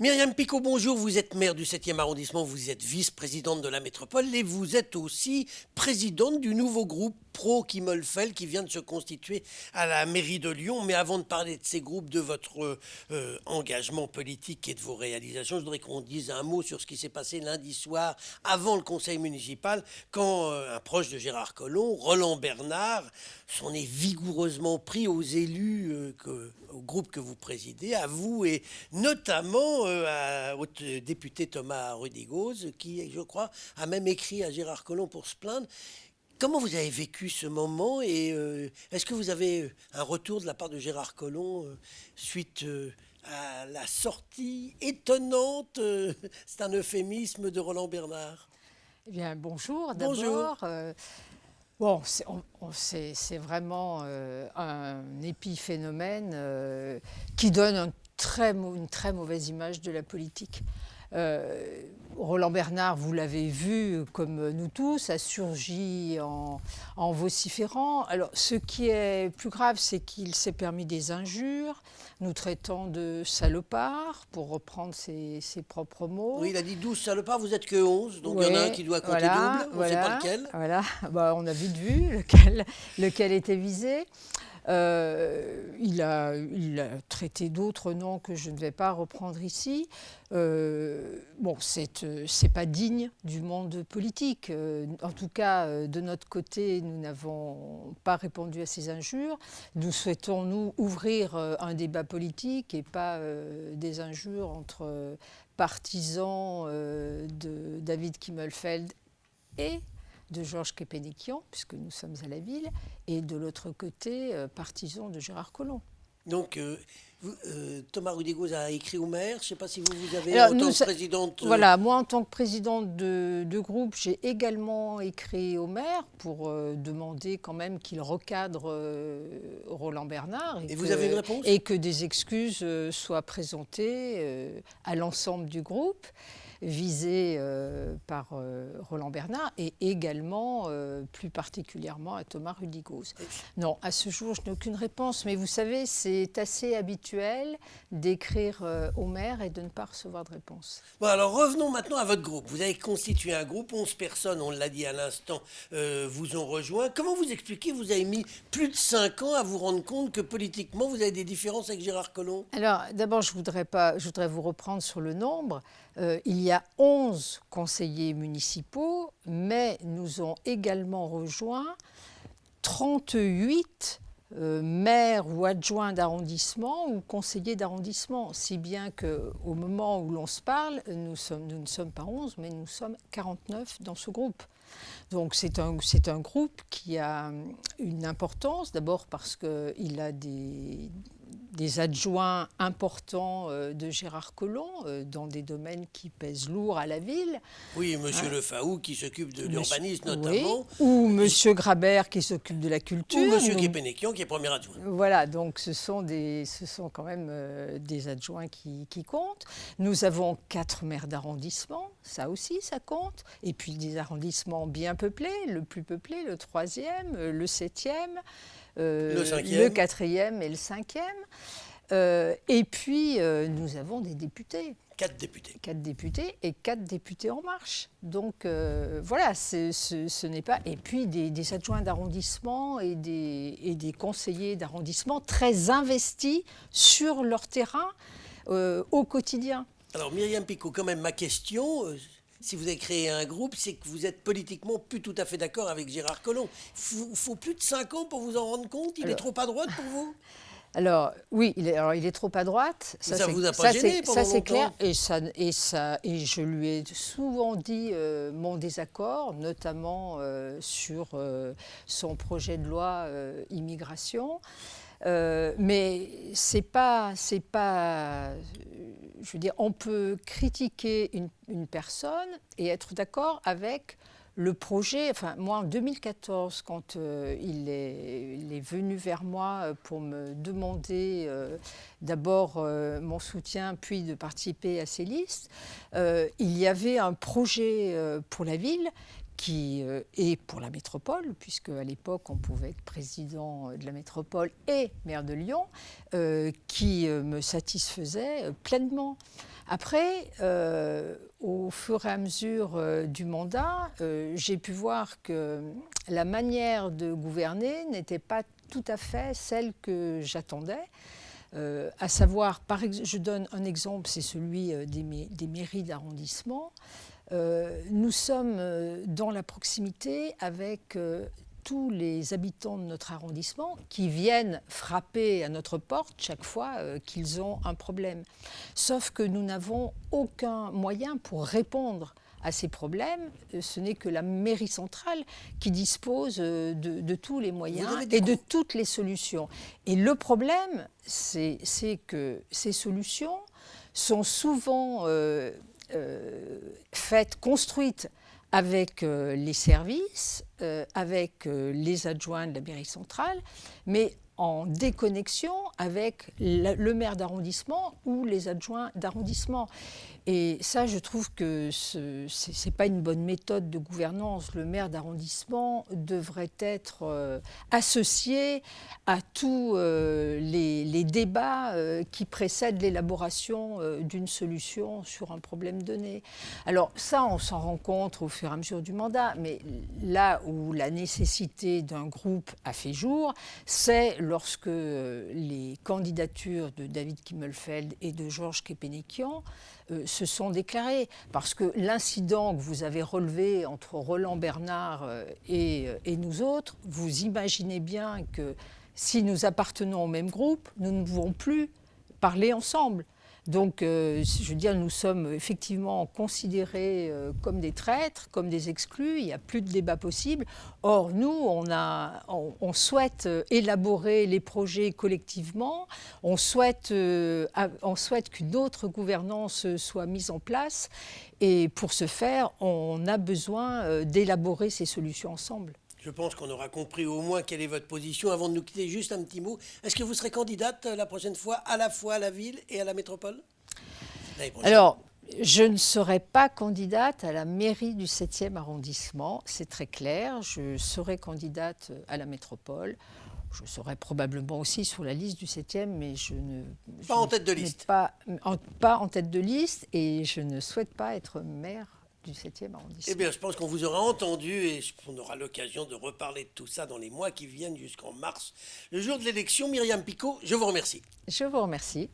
Myriam Picot, bonjour. Vous êtes maire du 7e arrondissement, vous êtes vice-présidente de la métropole et vous êtes aussi présidente du nouveau groupe Pro-Kimmelfeld qui vient de se constituer à la mairie de Lyon. Mais avant de parler de ces groupes, de votre engagement politique et de vos réalisations, je voudrais qu'on dise un mot sur ce qui s'est passé lundi soir avant le conseil municipal quand un proche de Gérard Collomb, Roland Bernard, s'en est vigoureusement pris aux élus, au groupe que vous présidez, à vous et notamment au député Thomas Rudigoz, qui, je crois, a même écrit à Gérard Collomb pour se plaindre. Comment vous avez vécu ce moment et est-ce que vous avez un retour de la part de Gérard Collomb suite à la sortie étonnante, c'est un euphémisme, de Roland Bernard? Eh bien, bonjour Bonjour. d'abord. Bon, c'est vraiment un épiphénomène qui donne une très mauvaise image de la politique. Roland Bernard, vous l'avez vu, comme nous tous, a surgi en vociférant. Alors, ce qui est plus grave, c'est qu'il s'est permis des injures, nous traitant de salopards, pour reprendre ses propres mots. Oui, il a dit 12 salopards, vous êtes que 11, donc il y en a un qui doit compter double, on ne sait pas lequel. Voilà, on a vite vu lequel était visé. Il a traité d'autres noms que je ne vais pas reprendre ici. C'est pas digne du monde politique. En tout cas, de notre côté, nous n'avons pas répondu à ces injures. Nous souhaitons, nous, ouvrir un débat politique et pas des injures entre partisans de David Kimmelfeld et de Georges Képénékian, puisque nous sommes à la ville, et de l'autre côté, partisans de Gérard Collomb. Donc, Thomas Rudigoz a écrit au maire. Je ne sais pas si vous avez, Alors, en tant que présidente... Voilà, moi, en tant que présidente de groupe, j'ai également écrit au maire pour demander quand même qu'il recadre Roland Bernard. Et vous avez une réponse ? Et que des excuses soient présentées à l'ensemble du groupe visé par Roland Bernard et également, plus particulièrement, à Thomas Rudigoz. Non, à ce jour, je n'ai aucune réponse, mais vous savez, c'est assez habituel d'écrire au maire et de ne pas recevoir de réponse. Bon, alors revenons maintenant à votre groupe. Vous avez constitué un groupe, 11 personnes, on l'a dit à l'instant, vous ont rejoint. Comment vous expliquez, vous avez mis plus de 5 ans à vous rendre compte que politiquement, vous avez des différences avec Gérard Collomb ? Alors, d'abord, je voudrais vous reprendre sur le nombre. Il y a 11 conseillers municipaux, mais nous ont également rejoint 38 maires ou adjoints d'arrondissement ou conseillers d'arrondissement, si bien qu'au moment où l'on se parle, nous ne sommes pas 11, mais nous sommes 49 dans ce groupe. Donc c'est un groupe qui a une importance, d'abord parce qu'il a des adjoints importants de Gérard Collomb dans des domaines qui pèsent lourd à la ville. Oui, monsieur Le Faou qui s'occupe de l'urbanisme notamment. Oui, ou monsieur Grabert qui s'occupe de la culture. Ou monsieur Képénékian qui est premier adjoint. Voilà, donc ce sont quand même des adjoints qui comptent. Nous avons 4 maires d'arrondissement, ça aussi ça compte. Et puis des arrondissements bien peuplés, le plus peuplé, le 3e, le 7e. Le 4e et le 5e. Et puis, nous avons des députés. 4 députés. 4 députés et 4 députés En Marche. Donc, voilà, ce n'est pas... Et puis, des adjoints d'arrondissement et des conseillers d'arrondissement très investis sur leur terrain au quotidien. Alors, Myriam Picot, quand même, ma question... Si vous avez créé un groupe, c'est que vous êtes politiquement plus tout à fait d'accord avec Gérard Collomb. Il faut plus de 5 ans pour vous en rendre compte. Il est trop à droite pour vous ? Alors, oui, il est trop à droite. Ça vous a pas gêné pendant longtemps ? C'est clair. Et je lui ai souvent dit mon désaccord, notamment sur son projet de loi immigration. Mais c'est pas, je veux dire, on peut critiquer une personne et être d'accord avec le projet. Enfin, moi, en 2014, quand il est venu vers moi pour me demander d'abord mon soutien, puis de participer à ces listes, il y avait un projet pour la ville et pour la métropole, puisque à l'époque on pouvait être président de la métropole et maire de Lyon, qui me satisfaisait pleinement. Après, au fur et à mesure du mandat, j'ai pu voir que la manière de gouverner n'était pas tout à fait celle que j'attendais. À savoir, je donne un exemple, c'est celui des mairies d'arrondissement. Nous sommes dans la proximité avec tous les habitants de notre arrondissement qui viennent frapper à notre porte chaque fois qu'ils ont un problème. Sauf que nous n'avons aucun moyen pour répondre à ces problèmes. Ce n'est que la mairie centrale qui dispose de tous les moyens et de toutes les solutions. Et le problème, c'est que ces solutions sont souvent construites avec les services, avec les adjoints de la mairie centrale, mais en déconnexion avec le maire d'arrondissement ou les adjoints d'arrondissement. Et ça, je trouve que ce n'est pas une bonne méthode de gouvernance. Le maire d'arrondissement devrait être associé à tous les débats qui précèdent l'élaboration d'une solution sur un problème donné. Alors ça, on s'en rend compte au fur et à mesure du mandat, mais là où la nécessité d'un groupe a fait jour, c'est lorsque les candidatures de David Kimmelfeld et de Georges Kepenekian se sont déclarées. Parce que l'incident que vous avez relevé entre Roland Bernard et nous autres, vous imaginez bien que si nous appartenons au même groupe, nous ne pouvons plus parler ensemble. Donc, je veux dire, nous sommes effectivement considérés comme des traîtres, comme des exclus, il n'y a plus de débat possible. Or, nous, on souhaite élaborer les projets collectivement, on souhaite qu'une autre gouvernance soit mise en place, et pour ce faire, on a besoin d'élaborer ces solutions ensemble. Je pense qu'on aura compris au moins quelle est votre position. Avant de nous quitter, juste un petit mot. Est-ce que vous serez candidate la prochaine fois à la fois à la ville et à la métropole ? Alors, je ne serai pas candidate à la mairie du 7e arrondissement, c'est très clair. Je serai candidate à la métropole. Je serai probablement aussi sur la liste du 7e, mais je ne... Pas en tête de liste. Pas en tête de liste, et je ne souhaite pas être maire du 7e arrondissement. Eh bien, je pense qu'on vous aura entendu et on aura l'occasion de reparler de tout ça dans les mois qui viennent jusqu'en mars. Le jour de l'élection, Myriam Picaud, je vous remercie. Je vous remercie.